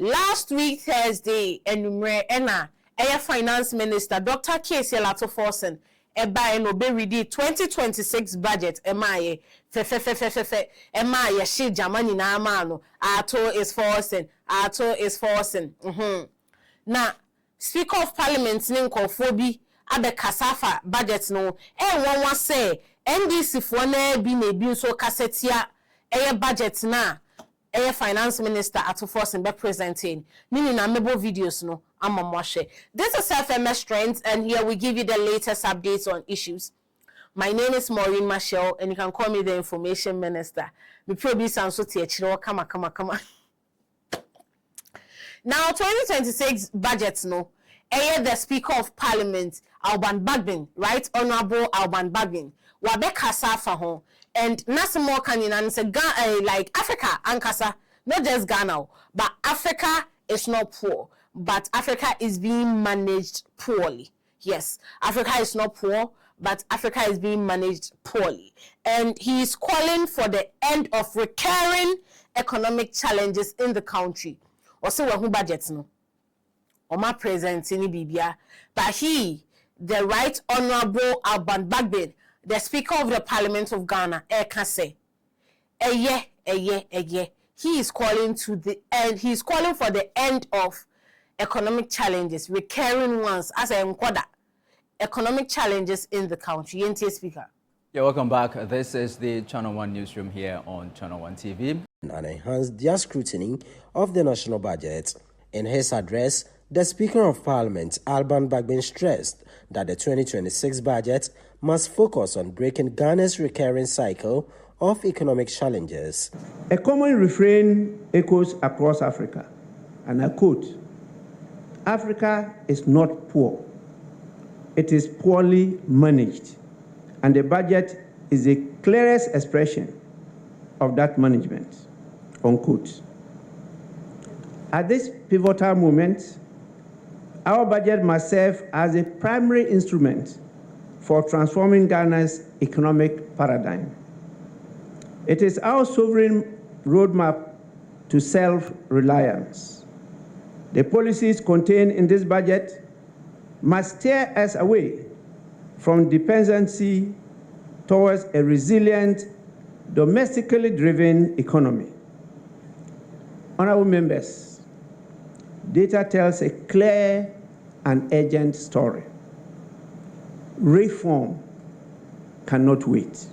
Last week Thursday, Enna, Finance Minister Dr. K.C. Forson, eba no be ready 2026 budget. Emaye emaye she Germany na amano. Ato is Forson. Na Speaker of Parliament ninkofo bi abe kasafa budget no. Won say NDC fo na bi na bi so kasetia budget na. Finance Minister at Forson be presenting. Nini na mebo videos no amamwashe. This is FMS Strength, and here we give you the latest updates on issues. My name is Maureen Marshall, and you can call me the Information Minister. Me probably sound so teachiro kama. Now 2026 budgets no. The Speaker of Parliament Alban Bagbin, Right Honorable Alban Bagbin, wabe kasa fa ho. And Nasimo Kanina say like Africa ankasa, not just Ghana, but Africa is not poor, but Africa is being managed poorly. Yes, Africa is not poor, but Africa is being managed poorly. And he is calling for the end of recurring economic challenges in the country. Also, who budgets no? Oma present in Bibia, but he, the Right Honorable Alban Bagbin, the Speaker of the Parliament of Ghana, can say, he is calling to the end. He is calling for the end of economic challenges, recurring ones, as I enquire, economic challenges in the country. NTA Speaker. Yeah, welcome back. This is the Channel 1 newsroom here on Channel 1 TV. And enhance their scrutiny of the national budget. In his address, the Speaker of Parliament, Alban Bagbin, stressed that the 2026 budget must focus on breaking Ghana's recurring cycle of economic challenges. A common refrain echoes across Africa, and I quote, "Africa is not poor. It is poorly managed, and the budget is the clearest expression of that management," unquote. At this pivotal moment, our budget must serve as a primary instrument for transforming Ghana's economic paradigm. It is our sovereign roadmap to self-reliance. The policies contained in this budget must steer us away from dependency towards a resilient, domestically driven economy. Honorable members, data tells a clear and urgent story. Reform cannot wait.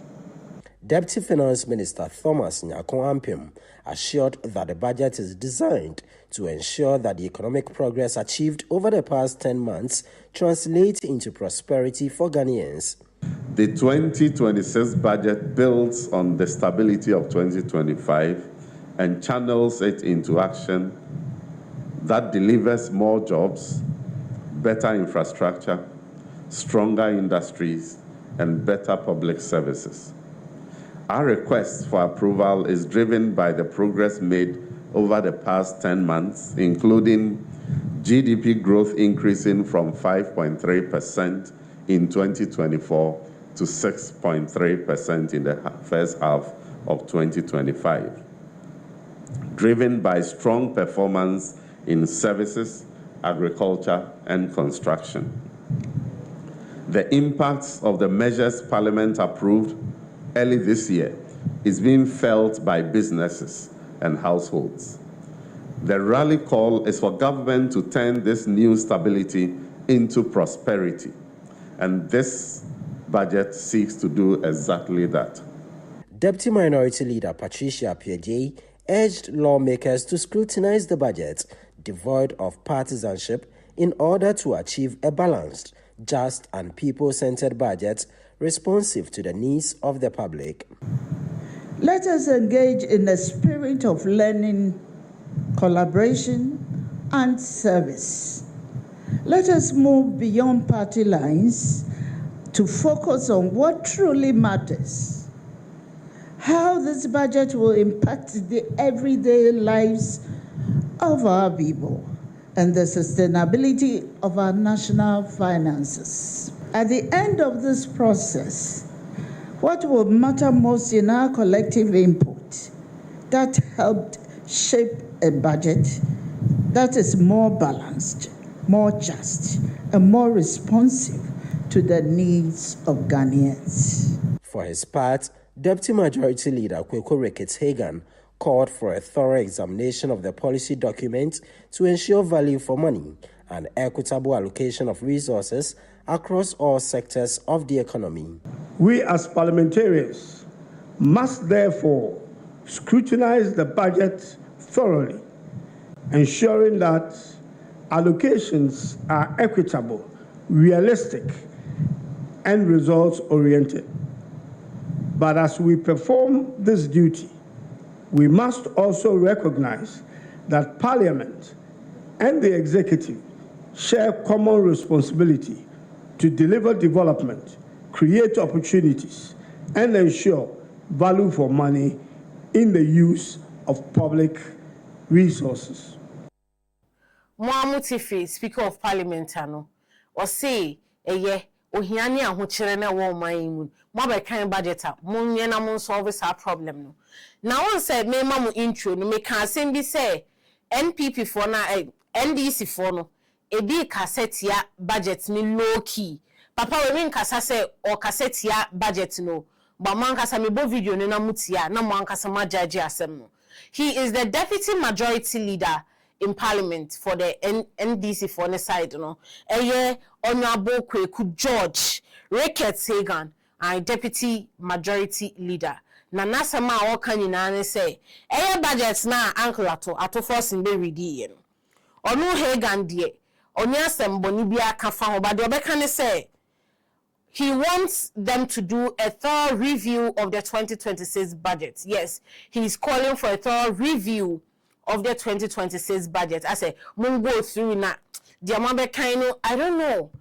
Deputy Finance Minister Thomas Nyakon Ampim assured that the budget is designed to ensure that the economic progress achieved over the past 10 months translates into prosperity for Ghanaians. The 2026 budget builds on the stability of 2025 and channels it into action that delivers more jobs, better infrastructure, stronger industries, and better public services. Our request for approval is driven by the progress made over the past 10 months, including GDP growth increasing from 5.3% in 2024 to 6.3% in the first half of 2025, driven by strong performance in services, agriculture, and construction. The impacts of the measures Parliament approved early this year is being felt by businesses and households. The rally call is for government to turn this new stability into prosperity, and this budget seeks to do exactly that. Deputy Minority Leader Patricia Piaget urged lawmakers to scrutinize the budget devoid of partisanship in order to achieve a balanced, just and people-centered budget responsive to the needs of the public. Let us engage in a spirit of learning, collaboration, and service. Let us move beyond party lines to focus on what truly matters. How this budget will impact the everyday lives of our people and the sustainability of our national finances. At the end of this process, what will matter most in our collective input that helped shape a budget that is more balanced, more just, and more responsive to the needs of Ghanaians. For his part, Deputy Majority Leader Kweko Ricketts-Hagan called for a thorough examination of the policy document to ensure value for money and equitable allocation of resources across all sectors of the economy. We as parliamentarians must therefore scrutinize the budget thoroughly, ensuring that allocations are equitable, realistic, and results-oriented. But as we perform this duty, we must also recognize that Parliament and the Executive share common responsibility to deliver development, create opportunities, and ensure value for money in the use of public resources. Moamutifi, Speaker of Parliament, or say, ohiani ahokyere na wo man mu mo be kan budget a mo nye na mo solve sa problem no na won say me ma mo intro no me kan asem bi say NPP for na NDC for no e bi kassetia budget ni low key papa we min kasa say o kassetia budget no ba man kasa me bo video no na mutia na mo ankasa ma judge asem no. He is the deputy majority leader in Parliament for the NDC for the side, Honorable Kweku George Ricketts-Hagan, Deputy Majority Leader. Na nasema waka nyina say, budget na uncle ato Forson be ready. Onu Hagan die, oni asem boni bia ka fa ho ba de obeka ne say he wants them to do a thorough review of the 2026 budget. Yes, he is calling for a thorough review of the 2026 budget. I say, mun go through na diamond kind of, I don't know.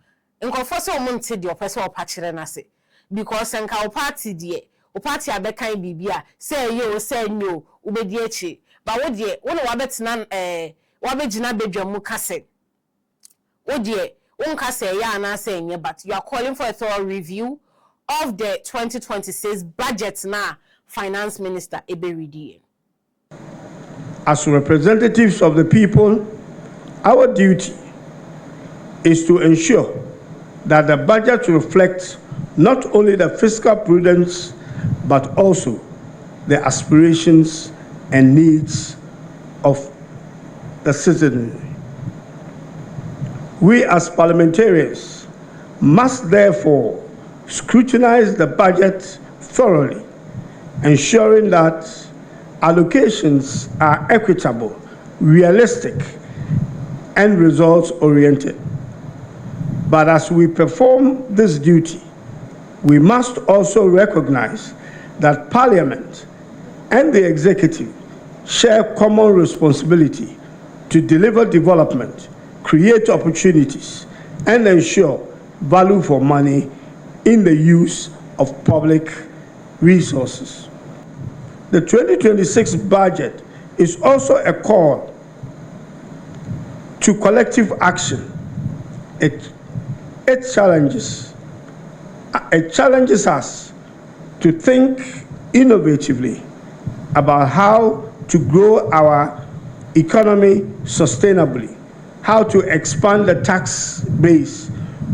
Nko for so mun ti the person or patchere na say because nka o party die o party abekan bibia say yo say no ubedi echi but wo die wo no wabetena wabegina bedwa mu kase wo die unka say ya na say nye but you are calling for a thorough review of the 2026 budget na finance minister Eberidi. As representatives of the people, our duty is to ensure that the budget reflects not only the fiscal prudence but also the aspirations and needs of the citizenry. We as parliamentarians must therefore scrutinize the budget thoroughly, ensuring that allocations are equitable, realistic, and results-oriented. But as we perform this duty, we must also recognize that Parliament and the Executive share common responsibility to deliver development, create opportunities, and ensure value for money in the use of public resources. The 2026 budget is also a call to collective action. It challenges us to think innovatively about how to grow our economy sustainably, how to expand the tax base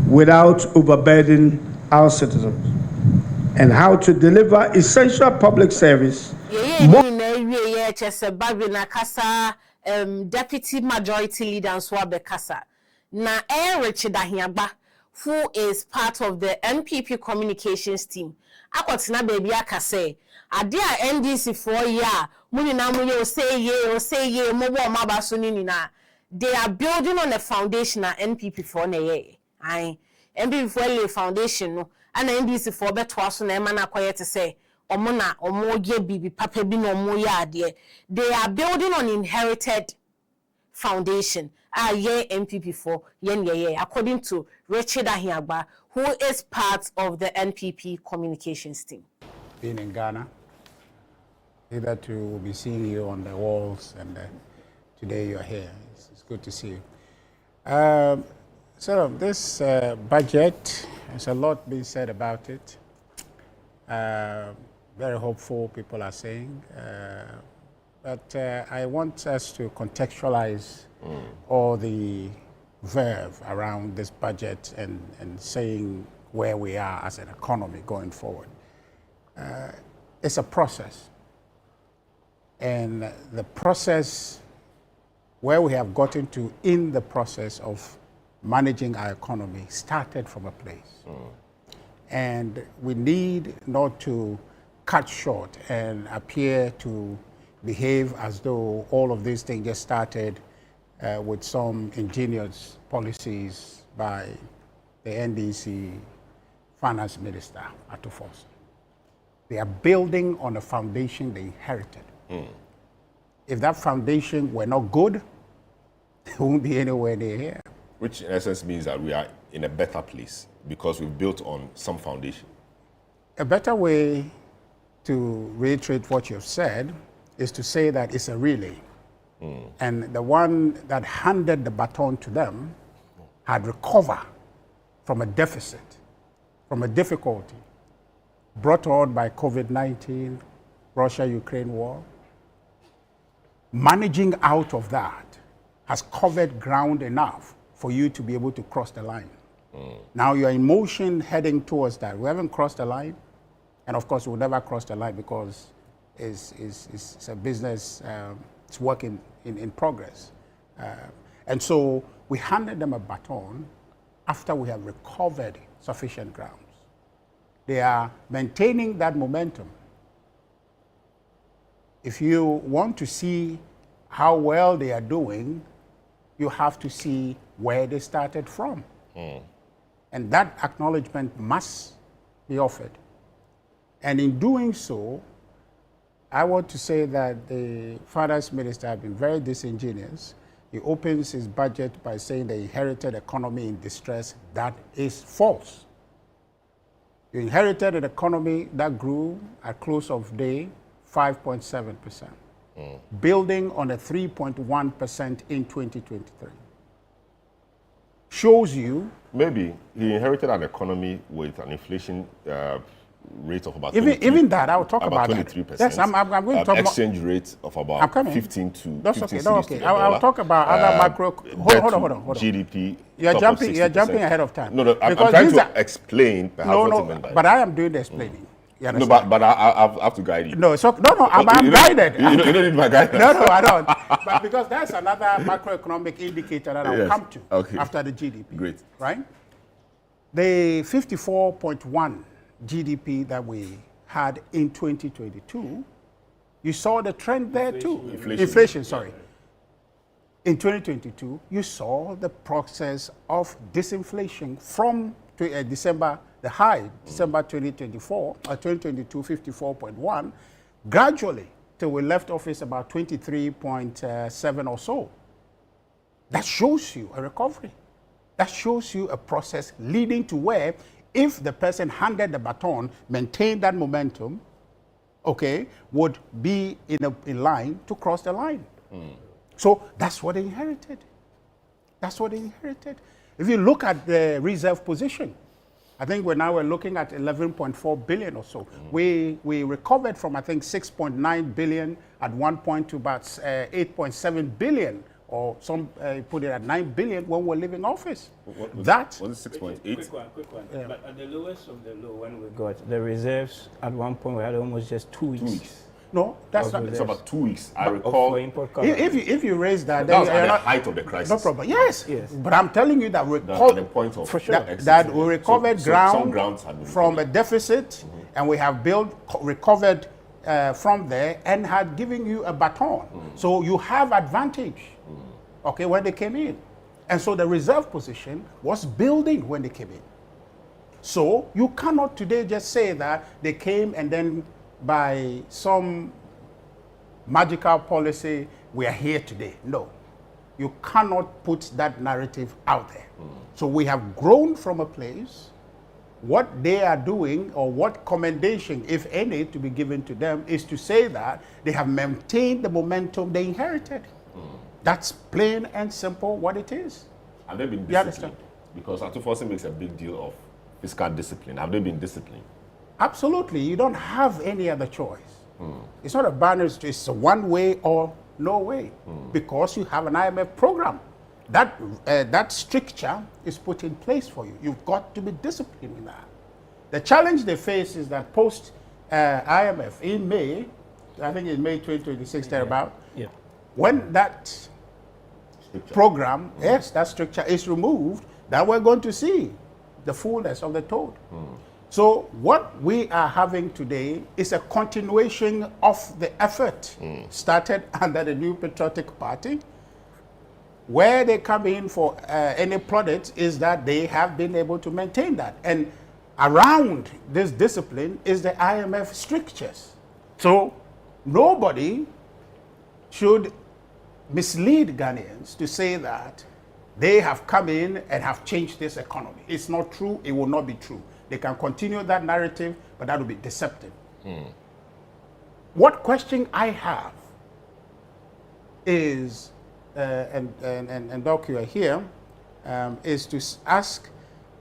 without overburdening our citizens, and how to deliver essential public service. Deputy Majority Leader Swabe Kasa. Na Richard Ahiagba, who is part of the NPP communications team. Akwatina baby akase. Adia NDC for ya. Muni na muye say ye mo mabaso ni na. They are building on a foundation at NPP for ne. Aye. NPP for a foundation no. And NDC for better so na man akwye to say. Omona omoye bibi papa bi no omoye ade. They are building on inherited foundation. NPP for according to Richard Ahiagba, who is part of the NPP communications team. Being in Ghana, either to be seeing you on the walls, and today you're here. It's good to see you. So this budget, there's a lot being said about it. Very hopeful, people are saying. But I want us to contextualize all the verve around this budget and saying where we are as an economy going forward. It's a process. And the process, where we have gotten to in the process of managing our economy, started from a place. And we need not to cut short and appear to behave as though all of these things just started with some ingenious policies by the NDC finance minister, Forson. They are building on a foundation they inherited. If that foundation were not good, they won't be anywhere near here. Which in essence means that we are in a better place because we've built on some foundation. A better way to reiterate what you've said is to say that it's a relay. And the one that handed the baton to them had recovered from a deficit, from a difficulty brought on by COVID-19, Russia-Ukraine war. Managing out of that has covered ground enough for you to be able to cross the line. Now you're in motion heading towards that. We haven't crossed the line, and of course we'll never cross the line because it's a business, it's work in progress. And so we handed them a baton after we have recovered sufficient grounds. They are maintaining that momentum. If you want to see how well they are doing, you have to see where they started from. And that acknowledgement must be offered. And in doing so, I want to say that the finance minister has been very disingenuous. He opens his budget by saying the inherited economy in distress. That is false. You inherited an economy that grew at close of day 5.7%, building on a 3.1% in 2023. Shows you. Maybe he inherited an economy with an inflation rate of about even that. I'll talk about 23%. That. Yes, I'm going to talk exchange rate of about 15 to That's 15 okay. No, cities okay. to the I'll dollar. talk about other macro. Hold on. GDP. You're top of jumping 60%. ahead of time. No, I'm Because trying these to are- explain perhaps what you meant by but that. I am doing the explaining. You No, understand? but I have to guide you. No, so I'm You don't- guided. You don't need my guidance. No, I don't. But because that's another macroeconomic indicator that I'll Yes. come to Okay. after the GDP. Great. Right? The 54.1 GDP that we had in 2022, you saw the trend there too. Inflation, sorry. In 2022, you saw the process of disinflation from December, the high, December 2024, 2022, 54.1, gradually till we left office about 23.7 or so. That shows you a recovery. That shows you a process leading to where, if the person handed the baton, maintained that momentum, okay, would be in line to cross the line. So that's what they inherited. That's what they inherited. If you look at the reserve position, I think we're looking at 11.4 billion or so. We recovered from, I think, 6.9 billion at one point to about 8.7 billion, or some put it at 9 billion when we're leaving office. That was it 6.8? Quick one. Yeah. But at the lowest of the low, when we got the reserves, at one point we had almost just 2 weeks. 2 weeks. No, that's not. It's about 2 weeks. I For recall. import cover. If you raise that, That was then at you're the not, height of the crisis. no problem. Yes. Yes. But I'm telling you that we That's at the point of For sure. that we recovered some ground grounds had been from a deficit, and we have recovered from there and had given you a baton. So you have advantage, okay, when they came in. And so the reserve position was building when they came in. So you cannot today just say that they came and then by some magical policy, we are here today. No. You cannot put that narrative out there. So we have grown from a place. What they are doing, or what commendation, if any, to be given to them, is to say that they have maintained the momentum they inherited. That's plain and simple what it is. Have they been You understand? disciplined? Because Forson makes a big deal of fiscal discipline. Have they been disciplined? Absolutely. You don't have any other choice. It's not a binary, it's a one way or No way. Because you have an IMF program. That stricture is put in place for you. You've got to be disciplined in that. The challenge they face is that post IMF in May, I think in May 2026, thereabout, when that program, that stricture is removed, that we're going to see the fullness of the toad. So what we are having today is a continuation of the effort started under the New Patriotic Party. Where they come in for any plaudits is that they have been able to maintain that. And around this discipline is the IMF strictures. So nobody should mislead Ghanaians to say that they have come in and have changed this economy. It's not true. It will not be true. They can continue that narrative, but that will be deceptive. What question I have is, and Doc, you are here, is to ask,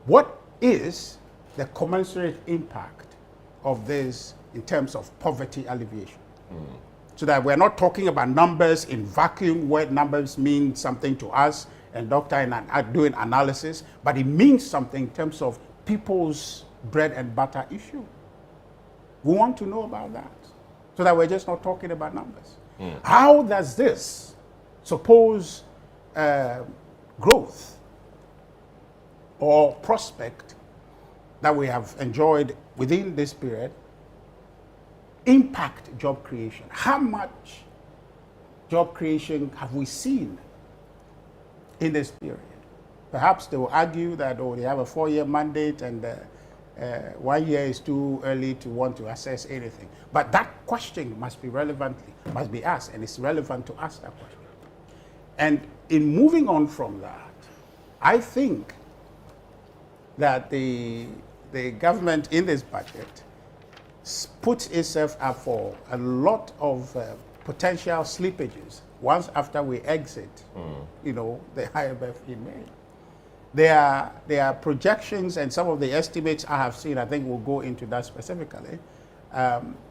what is the commensurate impact of this in terms of poverty alleviation? So that we're not talking about numbers in vacuum, where numbers mean something to us, and Doctor are doing analysis, but it means something in terms of people's bread and butter issue. We want to know about that, so that we're just not talking about numbers. How does this suppose growth or prospect that we have enjoyed within this period impact job creation? How much job creation have we seen in this period? Perhaps they will argue that, oh, they have a 4-year mandate and 1 year is too early to want to assess anything. But that question must be asked, and it's relevant to ask that question. And in moving on from that, I think that the government in this budget puts itself up for a lot of potential slippages once after we exit, the IMF in May. There are projections, and some of the estimates I have seen, I think we'll go into that specifically,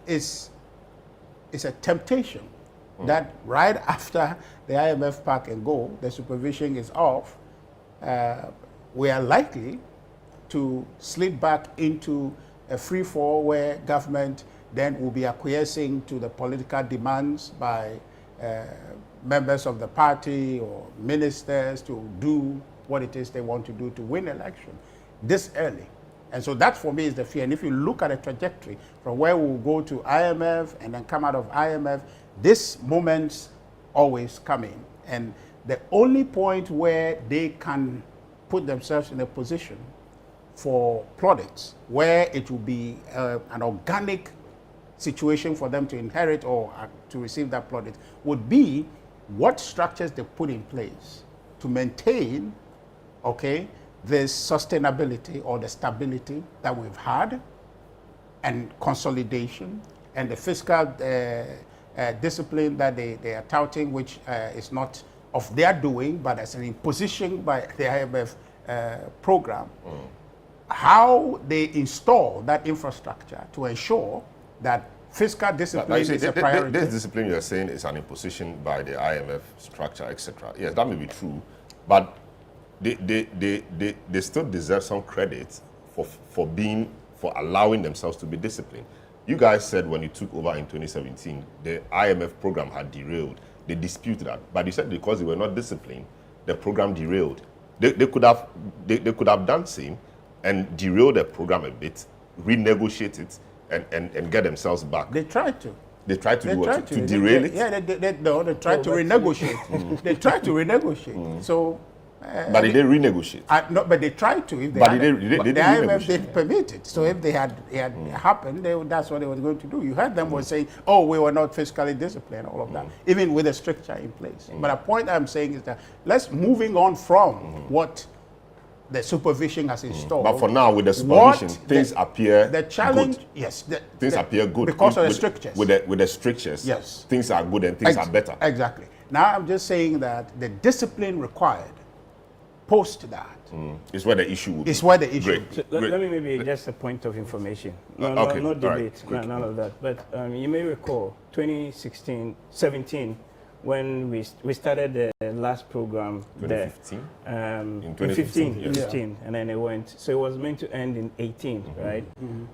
it's a temptation that right after the IMF pack and go, the supervision is off, we are likely to slip back into a free fall where government then will be acquiescing to the political demands by members of the party or ministers to do what it is they want to do to win election this early. And so that for me is the fear. And if you look at a trajectory from where we'll go to IMF and then come out of IMF, this moments always come in. And the only point where they can put themselves in a position for plaudits, where it will be an organic situation for them to inherit or to receive that plaudit, would be what structures they put in place to maintain, this sustainability or the stability that we've had, and consolidation, and the fiscal discipline that they are touting, which is not of their doing, but as an imposition by the IMF program. How they install that infrastructure to ensure that fiscal discipline is a priority. This discipline you're saying is an imposition by the IMF structure, etc. Yes, that may be true, but they still deserve some credit for allowing themselves to be disciplined. You guys said when you took over in 2017, the IMF program had derailed. They disputed that, but you said because they were not disciplined, the program derailed. They could have done same and derail the program a bit, renegotiate it, and get themselves back. They tried to. They tried to do what? To derail it? Yeah, they tried to renegotiate. They tried to renegotiate. So. But they didn't renegotiate. No, but they tried to. If they but had, they the IMF didn't permit it. So if it had happened, that's what they were going to do. You heard them were saying, "Oh, we were not fiscally disciplined," all of that, even with a stricture in place. But the point I'm saying is that moving on from what the supervision has installed. But for now, with the supervision, things appear the challenge, good. Yes, things appear good because of the strictures. With the strictures, yes, things are good and things are better. Exactly. Now I'm just saying that the discipline required post that is where the issue will be. Is where the issue. So let me maybe just a point of information. No debate, right. none of that. But you may recall 2016, 17, when we started the last program 2015? there. In 2015, yes. 15, and then it went. So it was meant to end in 18, right?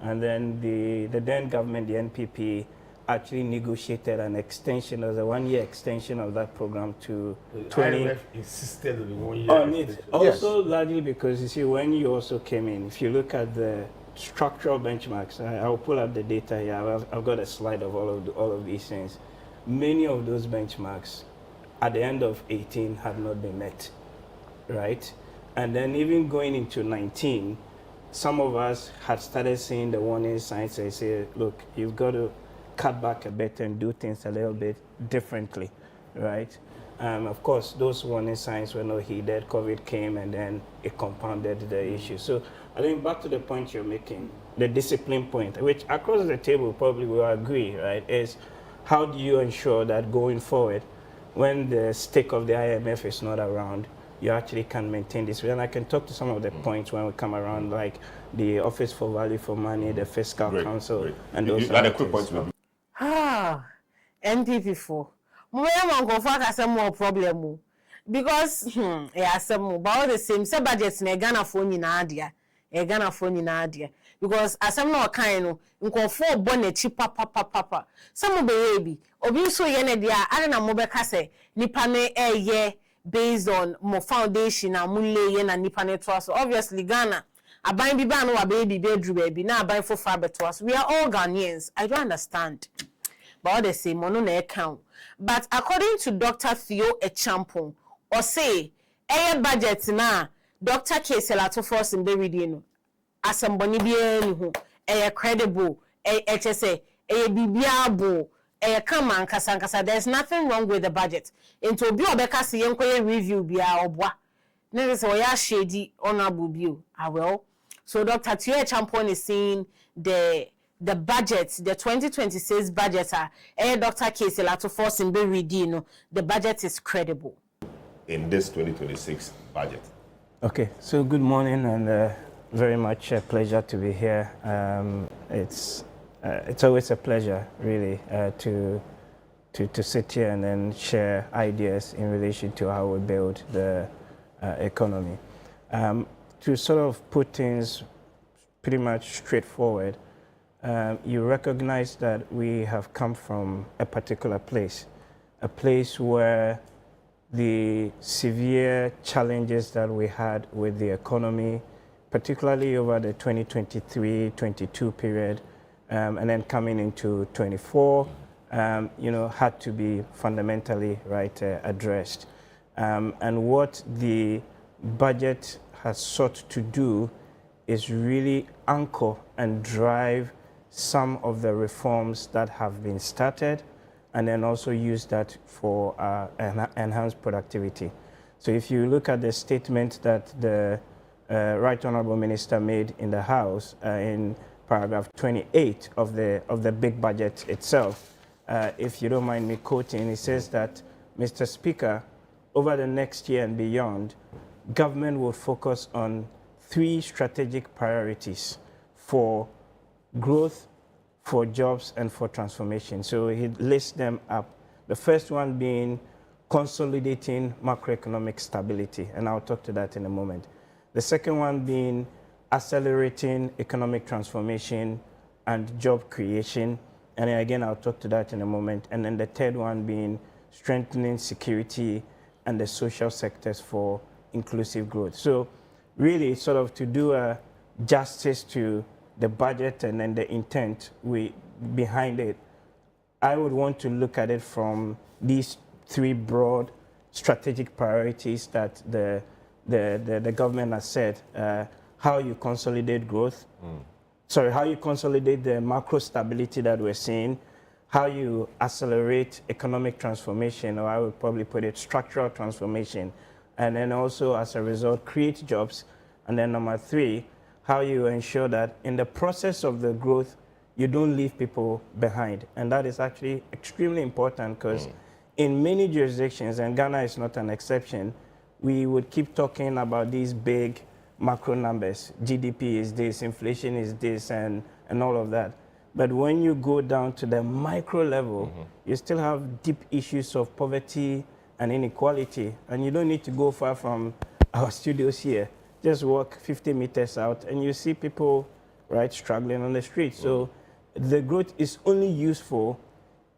And then the then government, the NPP, actually negotiated an extension, as a 1-year extension of that program to 20. IMF insisted on the 1 year. On it. Also, largely because you see, when you also came in, if you look at the structural benchmarks, I'll pull up the data here. I've got a slide of all of these things. Many of those benchmarks at the end of 18 had not been met, right? And then even going into 19, some of us had started seeing the warning signs. They say, look, you've got to cut back a bit and do things a little bit differently, right? Of course, those warning signs were not heeded. COVID came and then it compounded the issue. So I think back to the point you're making, the discipline point, which across the table probably will agree, right, is how do you ensure that going forward, when the stake of the IMF is not around, you actually can maintain this? And I can talk to some of the points when we come around, like the Office for Value for Money, the Fiscal Council, and those other quick points. NPP for. More problem because yeah, some about the same budgets na Ghana for nyina Ghana for nyina because asem na okan no nkofo bonechi papa some baby obi so ye na dia are na mo beka say nipa ne eye based on mo foundation na mo lay na nipa ne to so obviously Ghana aban bi ba no wa baby bedru baby na aban for far beto us. We are all Ghanaians. I don't understand. But all the same mono na account. But according to Dr. Theo Echampong, or say a budget na Dr. Kesela to Forson be reading asamboni bi enu a credible a say a bibiabo a come and kasa there's nothing wrong with the budget. Into bi obeka se yenkoye review bia obwa. Na say oya shady honorable bill. Ah well. So Dr. Theo Echampong is saying the budget, the 2026 budget, Dr. Kesela to Forson be reading, the budget is credible. In this 2026 budget. Okay, so good morning and very much a pleasure to be here. It's always a pleasure, really, to sit here and then share ideas in relation to how we build the economy. To sort of put things pretty much straightforward, you recognize that we have come from a particular place, a place where the severe challenges that we had with the economy, particularly over the 2023-22 period, and then coming into 24, had to be fundamentally addressed. And what the budget has sought to do is really anchor and drive some of the reforms that have been started, and then also use that for enhanced productivity. So if you look at the statement that the Right Honourable Minister made in the House in paragraph 28 of the big budget itself, if you don't mind me quoting, it says that, Mr. Speaker, over the next year and beyond, government will focus on 3 strategic priorities for growth, for jobs, and for transformation. So he lists them up. The first one being consolidating macroeconomic stability, and I'll talk to that in a moment. The second one being accelerating economic transformation and job creation, and then again, I'll talk to that in a moment. And then the third one being strengthening security and the social sectors for inclusive growth. So really sort of to do a justice to the budget and then the intent behind it, I would want to look at it from these 3 broad strategic priorities that the government has said. How you consolidate growth, how you consolidate the macro stability that we're seeing, how you accelerate economic transformation, or I would probably put it structural transformation, and then also as a result create jobs. And then number 3, how you ensure that in the process of the growth, you don't leave people behind. And that is actually extremely important because in many jurisdictions, and Ghana is not an exception, we would keep talking about these big macro numbers. GDP is this, inflation is this, and all of that. But when you go down to the micro level, you still have deep issues of poverty and inequality. And you don't need to go far from our studios here. Just walk 50 meters out and you see people, right, struggling on the street. So the growth is only useful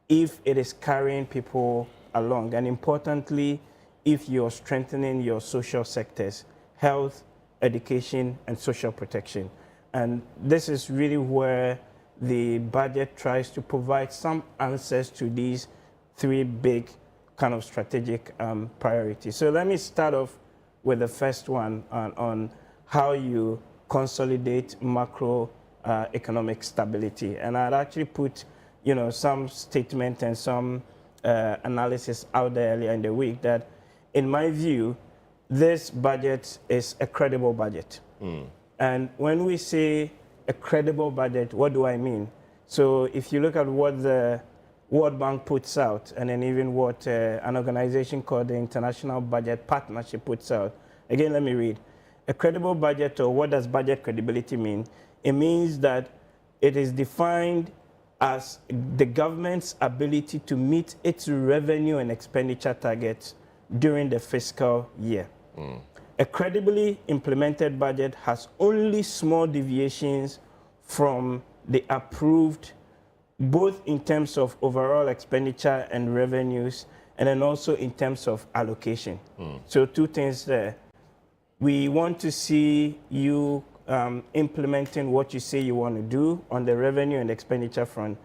if it is carrying people along. And importantly, if you're strengthening your social sectors, health, education, and social protection. And this is really where the budget tries to provide some answers to these three big kind of strategic priorities. So let me start off with the first one on how you consolidate macro economic stability. And I'd actually put, you know, some statement and some analysis out there earlier in the week that, in my view, this budget is a credible budget. And when we say a credible budget, what do I mean? So if you look at what the World Bank puts out, and then even what an organization called the International Budget Partnership puts out, again, let me read. A credible budget, or what does budget credibility mean? It means that it is defined as the government's ability to meet its revenue and expenditure targets during the fiscal year. A credibly implemented budget has only small deviations from the approved, both in terms of overall expenditure and revenues, and then also in terms of allocation. So two things there. We want to see you implementing what you say you want to do on the revenue and expenditure front,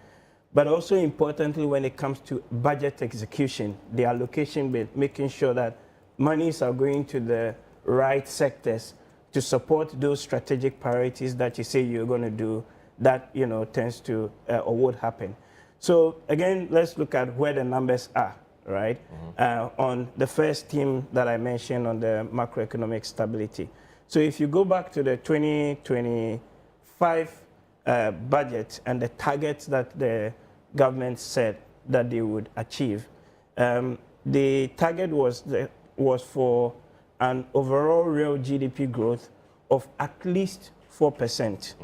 but also importantly when it comes to budget execution, the allocation bit, making sure that monies are going to the right sectors to support those strategic priorities that you say you're going to do, that, you know, tends to or would happen. So again, let's look at where the numbers are, right? On the first theme that I mentioned on the macroeconomic stability. So if you go back to the 2025 budget and the targets that the government said that they would achieve, the target was for an overall real GDP growth of at least 4%.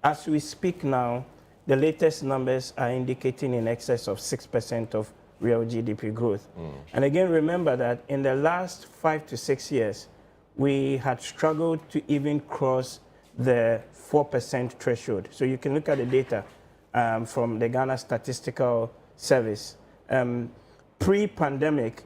As we speak now, the latest numbers are indicating in excess of 6% of real GDP growth. And again, remember that in the last 5 to 6 years, we had struggled to even cross the 4% threshold. So you can look at the data from the Ghana Statistical Service. Pre-pandemic,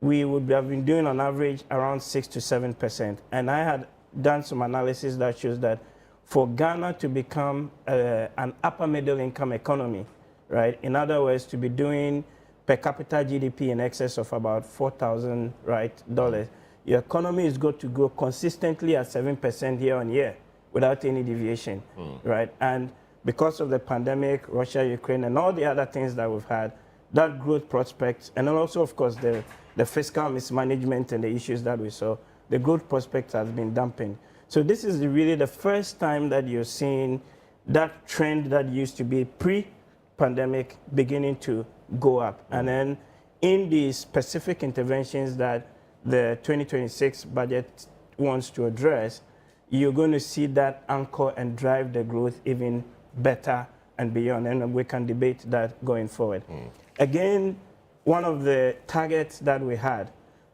we would have been doing on average around 6 to 7%. And I had done some analysis that shows that for Ghana to become an upper middle income economy, right? In other words, to be doing per capita GDP in excess of about $4,000, right, dollars, your economy is going to grow consistently at 7% year on year without any deviation, right? And because of the pandemic, Russia, Ukraine, and all the other things that we've had, that growth prospects, and then also, of course, the fiscal mismanagement and the issues that we saw, the growth prospects has been dampened. So this is really the first time that you're seeing that trend that used to be pre-pandemic beginning to go up. And then in the specific interventions that the 2026 budget wants to address, you're going to see that anchor and drive the growth even better and beyond. And we can debate that going forward. Again, one of the targets that we had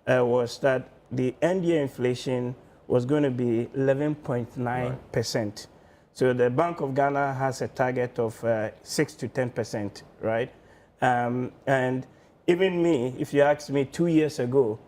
was that the end year inflation was going to be 11.9%. So the Bank of Ghana has a target of 6 to 10%, right? And even me, if you asked me 2 years ago,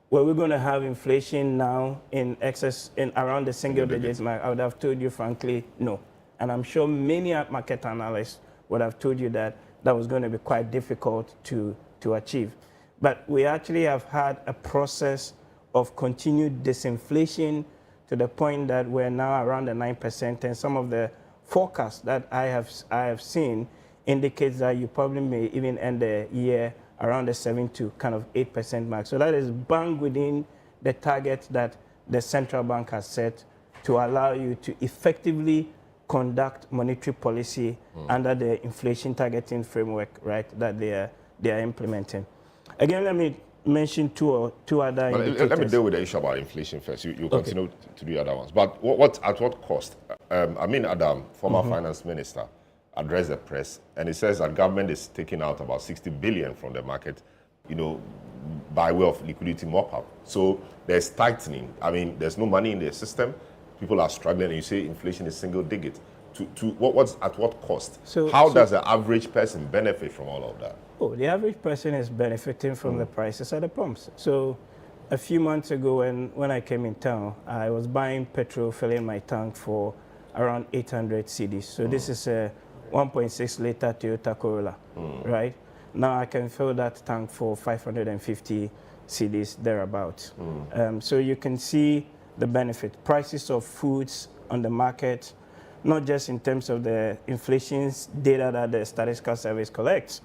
were we going to have inflation now in excess, in around the single digits mark, I would have told you, frankly, no. And I'm sure many market analysts would have told you that that was going to be quite difficult to achieve. But we actually have had a process of continued disinflation to the point that we're now around the 9%, and some of the forecasts that I have seen indicates that you probably may even end the year around the 7 to kind of 8% mark. So that is bang within the target that the central bank has set to allow you to effectively conduct monetary policy under the inflation targeting framework, right, that they are implementing. Again, let me mention two other indicators. Let me deal with the issue about inflation first. You continue to do the other ones. But at what cost? Amin Adam, former finance minister, addressed the press, and it says that government is taking out about 60 billion from the market, you know, by way of liquidity mop-up. So there's tightening. I mean, there's no money in the system. People are struggling, and you say inflation is single digit. What's at what cost? So, how does the average person benefit from all of that? Oh, the average person is benefiting from the prices at the pumps. So a few months ago when I came in town, I was buying petrol, filling my tank for around 800 cedis. So this is a 1.6 liter Toyota Corolla, right? Now I can fill that tank for 550 cedis thereabouts. So you can see the benefit. Prices of foods on the market, not just in terms of the inflation data that the Statistical Service collects,